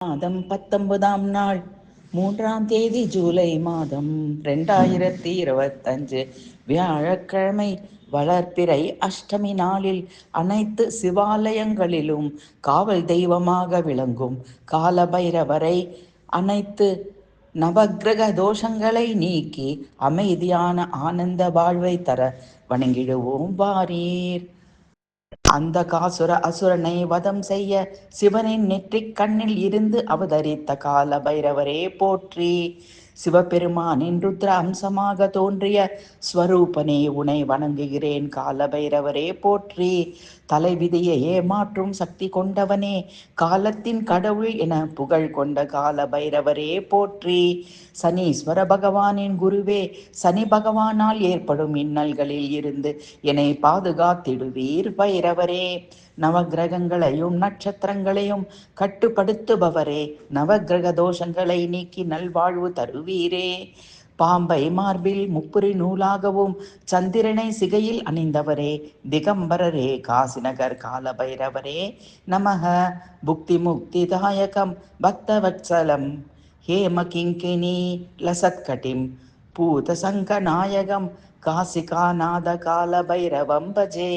மாதம் 19ஆம் நாள் 3ஆம் தேதி ஜூலை மாதம் 2025 வியாழக்கிழமை வளர்ப்பிறை அஷ்டமி நாளில் அனைத்து சிவாலயங்களிலும் காவல் தெய்வமாக விளங்கும் காலபைரவரை அனைத்து நவக்கிரக தோஷங்களை நீக்கி அமைதியான ஆனந்த வாழ்வை தர வணங்கிடுவோம் வாரீர். அந்த காசுர அசுரனை வதம் செய்ய சிவனின் நெற்றிக் கண்ணில் இருந்து அவதரித்த கால பைரவரே போற்றி. சிவபெருமானின் ருத்ர அம்சமாக தோன்றிய ஸ்வரூபனே உனை வணங்குகிறேன். கால பைரவரே போற்றி. தலைவிதியை ஏமாற்றும் சக்தி கொண்டவனே, காலத்தின் கடவுள் என புகழ் கொண்ட கால பைரவரே போற்றி. சனீஸ்வர பகவானின் குருவே, சனி பகவானால் ஏற்படும் இன்னல்களில் இருந்து என்னை பாதுகாத்திடுவீர் பைரவரே. நவகிரகங்களையும் நட்சத்திரங்களையும் கட்டுப்படுத்துபவரே, நவகிரக தோஷங்களை நீக்கி நல்வாழ்வு தருவீரே. பாம்பை மார்பில் முப்புரி நூலாகவும் சந்திரனை சிகையில் அணிந்தவரே, திகம்பரரே, காசிநகர் கால பைரவரே நமக. புக்தி முக்தி தாயகம் பக்தவத்சலம் ஹேம கிங்கினி லசத்கட்டிம் பூத சங்க நாயகம் காசிகாநாத கால பைரவம் பஜே.